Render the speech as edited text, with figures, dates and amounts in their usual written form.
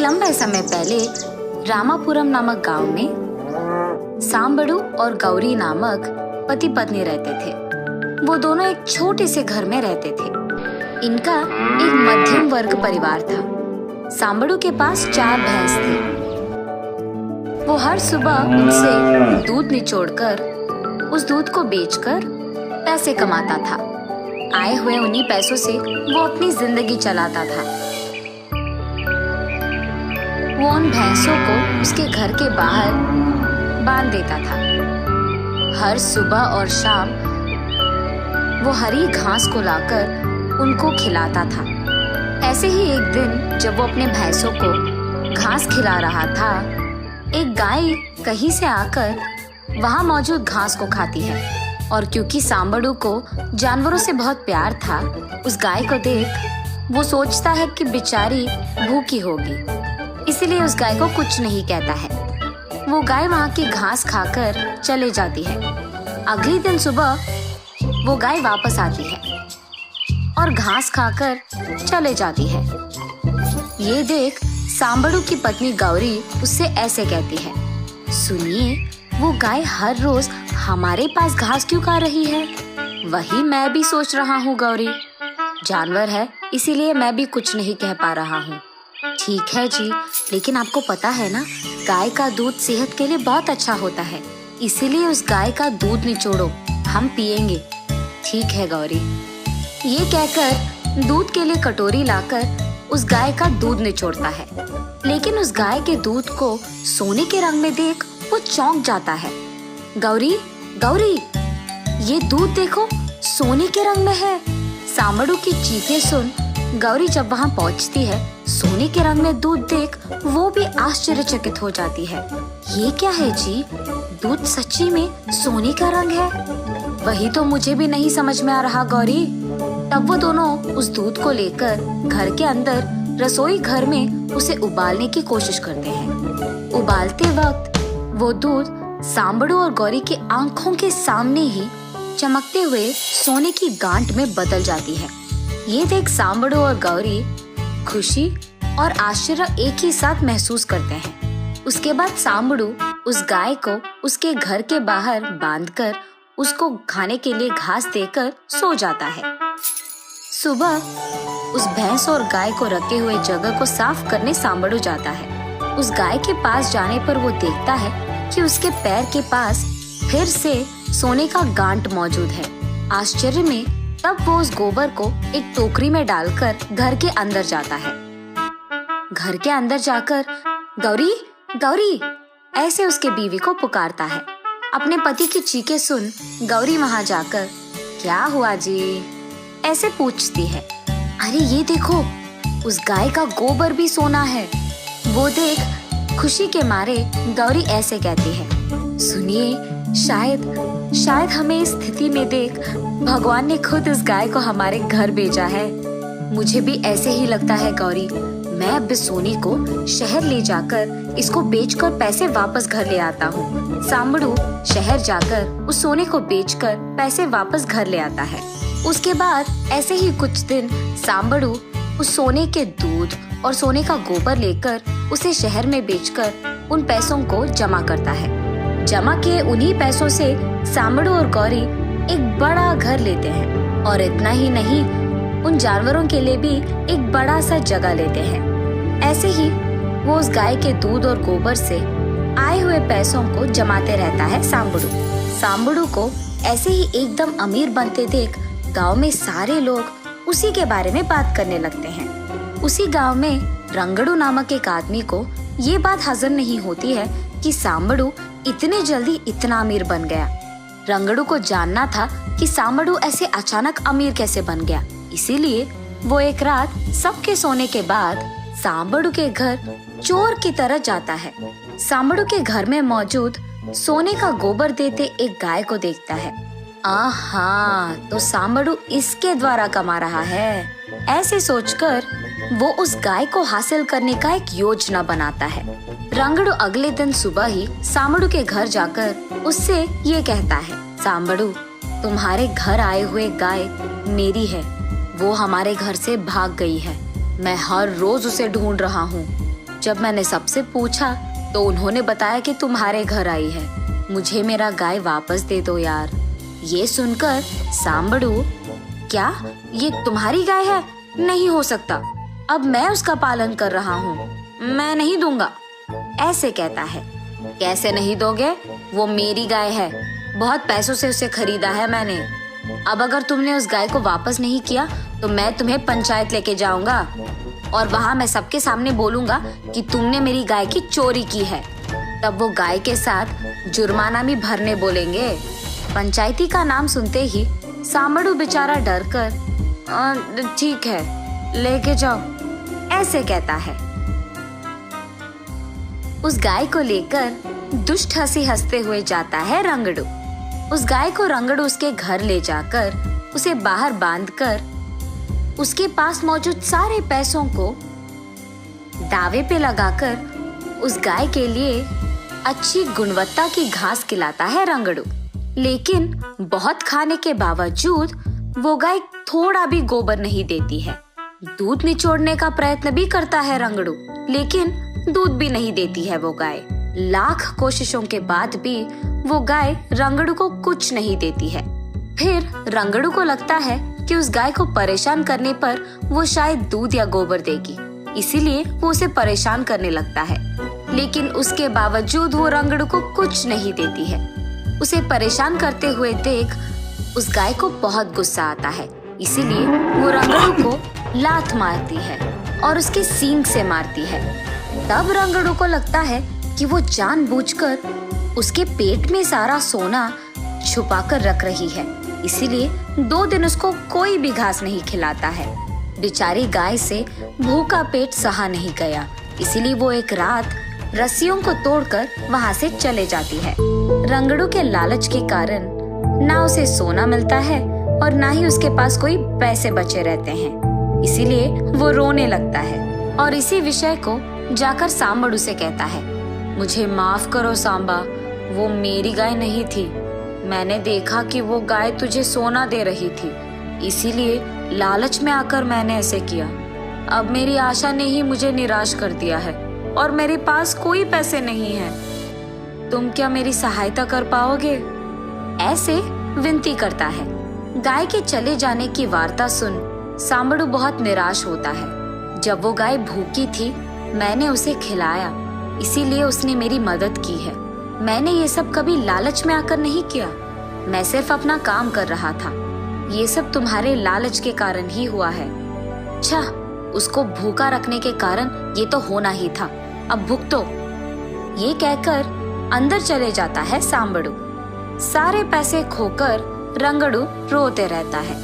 लंबे समय पहले रामापुरम नामक गांव में सांबड़ू और गौरी नामक पति पत्नी रहते थे। वो दोनों एक छोटे से घर में रहते थे। इनका एक मध्यम वर्ग परिवार था। सांबड़ू के पास 4 भैंस थी। वो हर सुबह उनसे दूध निचोड़कर उस दूध को बेचकर पैसे कमाता था। आए हुए उन्हीं पैसों से वो अपनी जिंदगी चलाता था। वो उन भैंसों को उसके घर के बाहर बांध देता था। हर सुबह और शाम वो हरी घास को लाकर उनको खिलाता था। ऐसे ही एक दिन जब वो अपने भैंसों को घास खिला रहा था, एक गाय कहीं से आकर वहां मौजूद घास को खाती है। और क्योंकि सांबड़ू को जानवरों से बहुत प्यार था, उस गाय को देख वो सोचता है कि बेचारी भूखी होगी, इसीलिए उस गाय को कुछ नहीं कहता है। वो गाय वहां की घास खाकर चले जाती है। अगले दिन सुबह वो गाय वापस आती है और घास खाकर चले जाती है। ये देख सांबड़ू की पत्नी गौरी उससे ऐसे कहती है, सुनिए, वो गाय हर रोज हमारे पास घास क्यों खा रही है? वही मैं भी सोच रहा हूँ गौरी। जानवर है इसीलिए मैं भी कुछ नहीं कह पा रहा हूँ। ठीक है जी, लेकिन आपको पता है ना, गाय का दूध सेहत के लिए बहुत अच्छा होता है, इसीलिए उस गाय का दूध निचोड़ो, हम पिएंगे। ठीक है गौरी। ये कहकर दूध के लिए कटोरी लाकर उस गाय का दूध निचोड़ता है। लेकिन उस गाय के दूध को सोने के रंग में देख वो चौंक जाता है। गौरी, गौरी, ये दूध देखो, सोने के रंग में है। सांबड़ू की चीखें सुन गौरी जब वहाँ पहुँचती है, सोने के रंग में दूध देख वो भी आश्चर्यचकित हो जाती है। ये क्या है जी? दूध सच्ची में सोने का रंग है? वही तो मुझे भी नहीं समझ में आ रहा गौरी। तब वो दोनों उस दूध को लेकर घर के अंदर रसोई घर में उसे उबालने की कोशिश करते हैं। उबालते वक्त वो दूध सांबड़ू और गौरी की आंखों के सामने ही चमकते हुए सोने की गांठ में बदल जाती है। ये देख सांबड़ू और गौरी खुशी और आश्चर्य एक ही साथ महसूस करते हैं। उसके बाद सांबड़ू उस गाय को उसके घर के बाहर बांधकर उसको खाने के लिए घास देकर सो जाता है। सुबह उस भैंस और गाय को रखे हुए जगह को साफ करने सांबड़ू जाता है। उस गाय के पास जाने पर वो देखता है कि उसके पैर के पास फिर से सोने का गांठ मौजूद है। आश्चर्य में तब वो उस गोबर को एक टोकरी में डालकर घर के अंदर जाता है। घर के अंदर जाकर गौरी, गौरी ऐसे उसके बीवी को पुकारता है। अपने पति की चीखें सुन गौरी वहां जाकर, क्या हुआ जी? ऐसे पूछती है। अरे ये देखो, उस गाय का गोबर भी सोना है। वो देख खुशी के मारे गौरी ऐसे कहती है, सुनिए, शायद हमें इस स्थिति में देख भगवान ने खुद इस गाय को हमारे घर भेजा है। मुझे भी ऐसे ही लगता है गौरी। मैं अब इस सोने को शहर ले जाकर इसको बेचकर पैसे वापस घर ले आता हूँ। सांबड़ू शहर जाकर उस सोने को बेचकर पैसे वापस घर ले आता है। उसके बाद ऐसे ही कुछ दिन सांबड़ू उस सोने के दूध और सोने का गोबर लेकर उसे शहर में बेचकर उन पैसों को जमा करता है। जमा किए उन्हीं पैसों से सांबड़ू और गौरी एक बड़ा घर लेते हैं और इतना ही नहीं, उन जानवरों के लिए भी एक बड़ा सा जगह लेते हैं। ऐसे ही वो उस गाय के दूध और गोबर से आए हुए पैसों को जमाते रहता है सांबड़ू। सांबड़ू को ऐसे ही एकदम अमीर बनते देख गांव में सारे लोग उसी के बारे में बात करने लगते हैं। उसी गांव में रंगड़ू नामक एक आदमी को ये बात हजम नहीं होती है कि सांबड़ू इतने जल्दी इतना अमीर बन गया। रंगड़ू को जानना था कि सांबड़ू ऐसे अचानक अमीर कैसे बन गया, इसीलिए वो एक रात सबके सोने के बाद सांबड़ू के घर चोर की तरह जाता है। सांबड़ू के घर में मौजूद सोने का गोबर देते एक गाय को देखता है। आहा, तो सांबड़ू इसके द्वारा कमा रहा है। ऐसे सोचकर वो उस गाय को हासिल करने का एक योजना बनाता है। रंगड़ू अगले दिन सुबह ही सांबड़ू के घर जाकर उससे ये कहता है, सांबड़ू, तुम्हारे घर आए हुए गाय मेरी है। वो हमारे घर से भाग गई है। मैं हर रोज उसे ढूंढ रहा हूँ। जब मैंने सबसे पूछा तो उन्होंने बताया कि तुम्हारे घर आई है, मुझे मेरा गाय वापस दे दो यार। ये सुनकर सांबड़ू, क्या ये तुम्हारी गाय है? नहीं हो सकता, अब मैं उसका पालन कर रहा हूँ, मैं नहीं दूंगा, ऐसे कहता है। कैसे नहीं दोगे? वो मेरी गाय है, बहुत पैसों से उसे खरीदा है मैंने। अब अगर तुमने उस गाय को वापस नहीं किया तो मैं तुम्हें पंचायत लेके जाऊंगा और वहां मैं सबके सामने बोलूंगा कि तुमने मेरी गाय की चोरी की है। तब वो गाय के साथ जुर्माना भी भरने बोलेंगे। पंचायती का नाम सुनते ही सांबड़ू बेचारा डर कर, ठीक है लेके जाओ, ऐसे कहता है। उस गाय को लेकर दुष्ट हंसी हंसते हुए जाता है रंगड़ू। उस गाय को रंगड़ू उसके घर ले जाकर उसे बाहर बांधकर उसके पास मौजूद सारे पैसों को दावे पे लगाकर उस गाय के लिए अच्छी गुणवत्ता की घास खिलाता है रंगड़ू। लेकिन बहुत खाने के बावजूद वो गाय थोड़ा भी गोबर नहीं देती है। दूध निचोड़ने का प्रयत्न भी करता है रंगड़ू, लेकिन दूध भी नहीं देती है वो गाय। लाख कोशिशों के बाद भी वो गाय रंगड़ू को कुछ नहीं देती है। फिर रंगड़ू को लगता है कि उस गाय को परेशान करने पर वो शायद दूध या गोबर देगी, इसीलिए वो उसे परेशान करने लगता है। लेकिन उसके बावजूद वो रंगड़ू को कुछ नहीं देती है। उसे परेशान करते हुए देख उस गाय को बहुत गुस्सा आता है, इसीलिए वो रंगड़ू को लात मारती है और उसके सींग से मारती है। तब रंगड़ू को लगता है कि वो जानबूझकर उसके पेट में सारा सोना छुपाकर रख रही है, इसीलिए 2 दिन उसको कोई भी घास नहीं खिलाता है। बेचारी गाय से भूखा पेट सहा नहीं गया, इसीलिए वो एक रात रस्सियों को तोड़कर वहां से चले जाती है। रंगड़ू के लालच के कारण ना उसे सोना मिलता है और ना ही उसके पास कोई पैसे बचे रहते हैं, इसीलिए वो रोने लगता है और इसी विषय को जाकर सांबड़ू से कहता है, मुझे माफ करो सांबा, वो मेरी गाय नहीं थी। मैंने देखा कि वो गाय तुझे सोना दे रही थी, इसीलिए लालच में आकर मैंने ऐसे किया। अब मेरी आशा ने ही मुझे निराश कर दिया है और मेरे पास कोई पैसे नहीं हैं। तुम क्या मेरी सहायता कर पाओगे? ऐसे विनती करता है। गाय के चले जाने की वार्ता सुन सांबड़ू बहुत निराश होता है। जब वो गाय भूखी थी मैंने उसे खिलाया, इसीलिए उसने मेरी मदद की है। मैंने ये सब कभी लालच में आकर नहीं किया, मैं सिर्फ अपना काम कर रहा था। ये सब तुम्हारे लालच के कारण ही हुआ है। अच्छा, उसको भूखा रखने के कारण ये तो होना ही था, अब भुगतो। ये कहकर अंदर चले जाता है सांबड़ू। सारे पैसे खोकर रंगड़ू रोते रहता है।